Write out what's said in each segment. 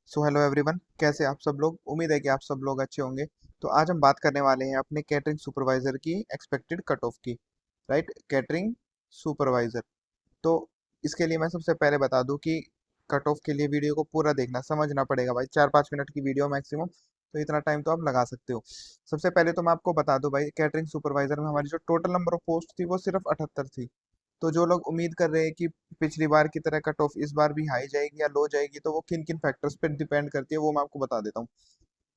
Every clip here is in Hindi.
सो हेलो एवरीवन, कैसे आप सब लोग। उम्मीद है कि आप सब लोग अच्छे होंगे। तो आज हम बात करने वाले हैं अपने कैटरिंग सुपरवाइजर की एक्सपेक्टेड कट ऑफ की। Right, catering supervisor. तो इसके लिए मैं सबसे पहले बता दूं कि कट ऑफ के लिए वीडियो को पूरा देखना, समझना पड़ेगा भाई। 4-5 मिनट की वीडियो मैक्सिमम, तो इतना टाइम तो आप लगा सकते हो। सबसे पहले तो मैं आपको बता दूं भाई, कैटरिंग सुपरवाइजर में हमारी जो टोटल नंबर ऑफ पोस्ट थी वो सिर्फ 78 थी। तो जो लोग उम्मीद कर रहे हैं कि पिछली बार की तरह कट ऑफ इस बार भी हाई जाएगी या लो जाएगी, तो वो किन किन फैक्टर्स पे डिपेंड करती है वो मैं आपको बता देता हूँ।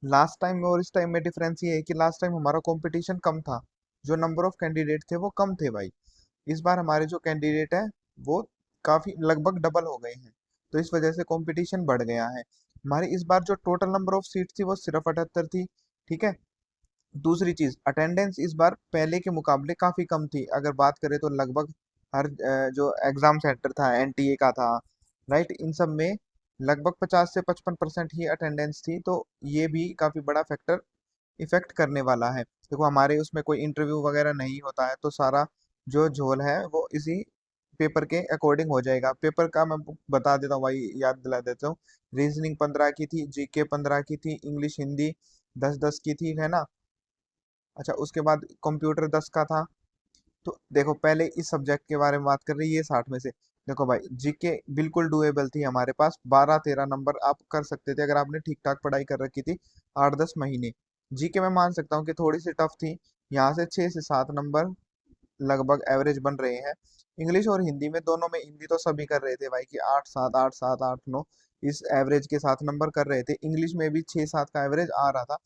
लास्ट टाइम में और इस टाइम में डिफरेंस ये है कि लास्ट टाइम हमारा कंपटीशन कम था, जो नंबर ऑफ कैंडिडेट थे वो कम थे भाई। इस बार हमारे जो कैंडिडेट है वो काफी लगभग डबल हो गए हैं। तो इस वजह से कंपटीशन बढ़ गया है। हमारी इस बार जो टोटल नंबर ऑफ सीट थी वो सिर्फ 78 थी। ठीक है। दूसरी चीज, अटेंडेंस इस बार पहले के मुकाबले काफी कम थी। अगर बात करें तो लगभग हर जो एग्जाम सेंटर था, एनटीए का था, राइट, इन सब में लगभग 50 से 55% ही अटेंडेंस थी। तो ये भी काफी बड़ा फैक्टर इफेक्ट करने वाला है। देखो, हमारे उसमें कोई इंटरव्यू वगैरह नहीं होता है, तो सारा जो झोल है वो इसी पेपर के अकॉर्डिंग हो जाएगा। पेपर का मैं बता देता हूँ भाई, याद दिला देता हूँ। रीजनिंग 15 की थी, जीके 15 की थी, इंग्लिश हिंदी 10-10 की थी, है ना। अच्छा, उसके बाद कंप्यूटर 10 का था। तो देखो, पहले इस सब्जेक्ट के बारे में बात कर रही है, ये 60 में से। देखो भाई, जीके बिल्कुल डुएबल थी हमारे पास। 12-13 नंबर आप कर सकते थे अगर आपने ठीक ठाक पढ़ाई कर रखी थी 8-10 महीने। जीके में मान सकता हूँ कि थोड़ी सी टफ थी। यहाँ से 6 से 7 नंबर लगभग एवरेज बन रहे हैं। इंग्लिश और हिंदी में, दोनों में, हिंदी तो सभी कर रहे थे भाई कि 8-7 8-7 8-9 इस एवरेज के साथ नंबर कर रहे थे। इंग्लिश में भी 6-7 का एवरेज आ रहा था।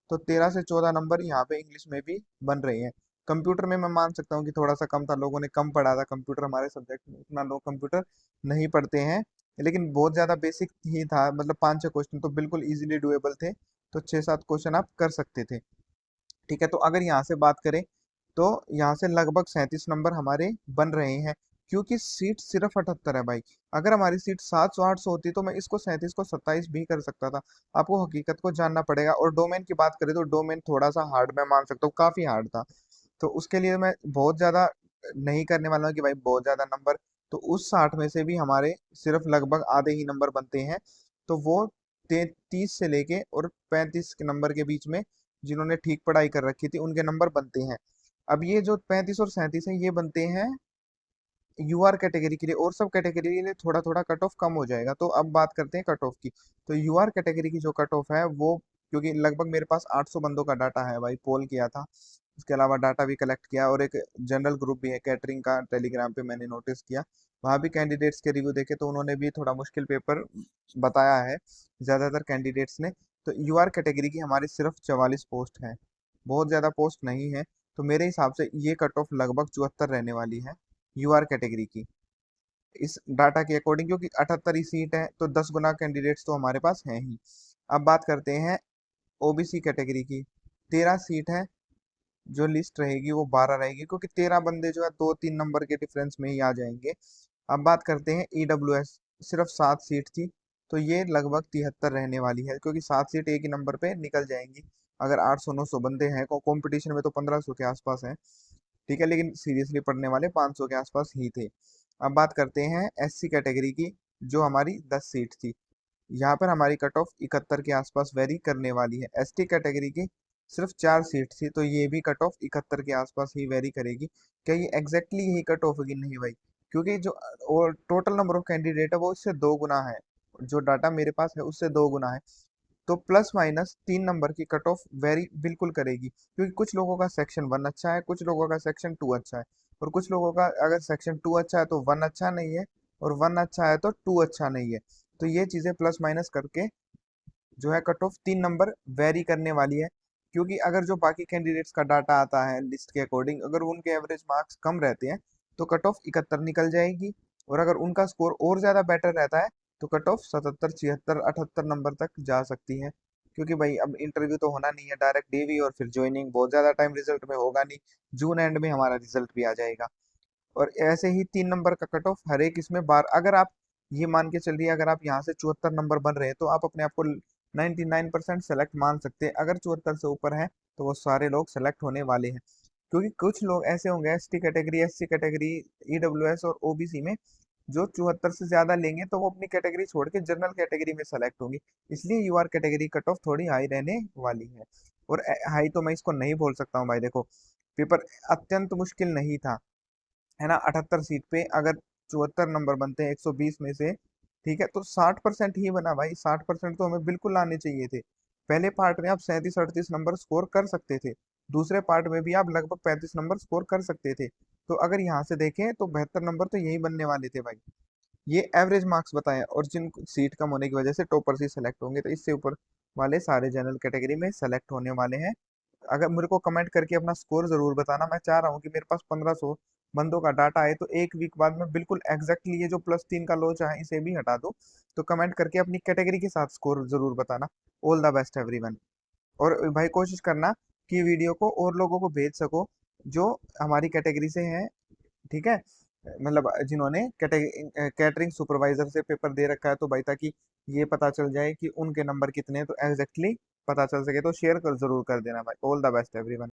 तो 13 से 14 नंबर यहाँ पे इंग्लिश में भी बन रहे हैं। कंप्यूटर में मैं मान सकता हूँ कि थोड़ा सा कम था, लोगों ने कम पढ़ा था कंप्यूटर। हमारे सब्जेक्ट में इतना लोग कंप्यूटर नहीं पढ़ते हैं, लेकिन बहुत ज्यादा बेसिक ही था। मतलब 5-6 क्वेश्चन तो बिल्कुल इजीली डुएबल थे। तो 6-7 क्वेश्चन आप कर सकते थे। ठीक है। तो अगर यहाँ से बात करें तो यहाँ से लगभग 37 नंबर हमारे बन रहे हैं, क्योंकि सीट सिर्फ 78 है भाई। अगर हमारी सीट 700-800 होती तो मैं इसको 37 को 27 भी कर सकता था। आपको हकीकत को जानना पड़ेगा। और डोमेन की बात करें तो डोमेन थोड़ा सा हार्ड मैं मान सकता हूँ, काफी हार्ड था। तो उसके लिए मैं बहुत ज्यादा नहीं करने वाला हूँ कि भाई बहुत ज्यादा नंबर। तो उस 60 में से भी हमारे सिर्फ लगभग आधे ही नंबर बनते हैं। तो वो 33 से लेके और 35 के नंबर के बीच में जिन्होंने ठीक पढ़ाई कर रखी थी उनके नंबर बनते हैं। अब ये जो 35 और 37 है ये बनते हैं यूआर कैटेगरी के लिए, और सब कैटेगरी के लिए थोड़ा थोड़ा कट ऑफ कम हो जाएगा। तो अब बात करते हैं कट ऑफ की। तो यूआर कैटेगरी की जो कट ऑफ है वो, क्योंकि लगभग मेरे पास 800 बंदों का डाटा है भाई, पोल किया था। उसके अलावा डाटा भी कलेक्ट किया, और एक जनरल ग्रुप भी है कैटरिंग का, टेलीग्राम पे मैंने नोटिस किया। वहाँ भी कैंडिडेट्स के रिव्यू देखे तो उन्होंने भी थोड़ा मुश्किल पेपर बताया है ज्यादातर कैंडिडेट्स ने। तो यूआर कैटेगरी की हमारी सिर्फ 44 पोस्ट है, बहुत ज्यादा पोस्ट नहीं है। तो मेरे हिसाब से ये कट ऑफ लगभग 74 रहने वाली है यूआर कैटेगरी की, इस डाटा के अकॉर्डिंग। क्योंकि 78 ही सीट है तो 10 गुना कैंडिडेट्स तो हमारे पास हैं ही। अब बात करते हैं ओबीसी कैटेगरी की। 13 सीट है, जो लिस्ट रहेगी वो 12 रहेगी, क्योंकि 13 बंदे जो है 2-3 नंबर के डिफरेंस में ही आ जाएंगे। अब बात करते हैं ईडब्ल्यूएस। सिर्फ 7 सीट थी, तो ये लगभग 73 रहने वाली है, क्योंकि 7 सीट एक ही नंबर पे निकल जाएंगी। अगर 800-900 बंदे हैं, कंपटीशन में तो 1500 के आसपास है। ठीक है, लेकिन सीरियसली पढ़ने वाले 500 के आसपास ही थे। अब बात करते हैं एससी कैटेगरी की, जो हमारी 10 सीट थी। यहाँ पर हमारी कट ऑफ 71 के आसपास वेरी करने वाली है। एसटी कैटेगरी की सिर्फ 4 सीट थी, तो ये भी कट ऑफ 71 के आसपास ही वेरी करेगी। क्या ये एग्जैक्टली यही कट ऑफ होगी? नहीं भाई, क्योंकि जो और टोटल नंबर ऑफ कैंडिडेट है वो इससे 2 गुना है। जो डाटा मेरे पास है उससे 2 गुना है। तो प्लस माइनस 3 नंबर की कट ऑफ वेरी बिल्कुल करेगी, क्योंकि कुछ लोगों का सेक्शन 1 अच्छा है, कुछ लोगों का सेक्शन 2 अच्छा है। और कुछ लोगों का अगर सेक्शन 2 अच्छा है तो 1 अच्छा नहीं है, और 1 अच्छा है तो 2 अच्छा नहीं है। तो ये चीजें प्लस माइनस करके जो है कट ऑफ 3 नंबर वेरी करने वाली है। क्योंकि अगर जो बाकी कैंडिडेट्स का डाटा आता है लिस्ट के अकॉर्डिंग, अगर उनके एवरेज मार्क्स कम रहते हैं तो कट ऑफ 71 निकल जाएगी। और अगर उनका स्कोर और ज्यादा बेटर रहता है तो कट ऑफ 77, 76, 78 नंबर तक जा सकती है। क्योंकि भाई अब इंटरव्यू तो होना नहीं है, डायरेक्ट डीवी और फिर ज्वाइनिंग, बहुत ज्यादा टाइम रिजल्ट में होगा नहीं। जून एंड में हमारा रिजल्ट भी आ जाएगा। और ऐसे ही 3 नंबर का कट ऑफ हर एक इसमें बार, अगर आप ये मान के चलिए, अगर आप यहाँ से 74 नंबर बन रहे हैं तो आप अपने आप को 99% सेलेक्ट मान सकते हैं। अगर 74 से ऊपर है तो वो सारे लोग सेलेक्ट होने वाले हैं। क्योंकि कुछ लोग ऐसे होंगे ST category, SC category, EWS और ओबीसी में जो 74 से ज्यादा लेंगे तो वो अपनी कैटेगरी छोड़ के जनरल कैटेगरी में सेलेक्ट होंगी। इसलिए यूआर कैटेगरी कट ऑफ थोड़ी हाई रहने वाली है। और हाई तो मैं इसको नहीं बोल सकता हूँ भाई, देखो पेपर अत्यंत मुश्किल नहीं था, है ना। 78 सीट पे अगर 74 नंबर बनते हैं 120 में से, ठीक है, तो 60% ही बना भाई। 60% तो हमें बिल्कुल आने चाहिए थे। पहले पार्ट में आप 37-38 नंबर स्कोर कर सकते थे, दूसरे पार्ट में भी आप लगभग 35 नंबर स्कोर कर सकते थे। तो अगर यहाँ से देखें तो 72 नंबर तो यही बनने वाले थे भाई। ये एवरेज मार्क्स बताएं, और जिन सीट कम होने की वजह से टॉपर्स ही सेलेक्ट होंगे, तो इससे ऊपर वाले सारे जनरल कैटेगरी में सेलेक्ट होने वाले हैं। अगर मेरे को कमेंट करके अपना स्कोर जरूर बताना। मैं चाह रहा हूँ कि मेरे पास 1500 बंदों का डाटा है, तो एक वीक बाद में बिल्कुल एग्जैक्टली ये जो +3 का लोचा है इसे भी हटा दूं। तो कमेंट करके अपनी कैटेगरी के साथ स्कोर जरूर बताना। All the best everyone. और भाई कोशिश करना कि वीडियो को और लोगों को भेज सको जो हमारी कैटेगरी से हैं, ठीक है, मतलब जिन्होंने कैटरिंग सुपरवाइजर से पेपर दे रखा है, तो भाई ताकि ये पता चल जाए कि उनके नंबर कितने हैं, तो एग्जैक्टली पता चल सके। तो शेयर कर जरूर कर देना भाई। All the best everyone.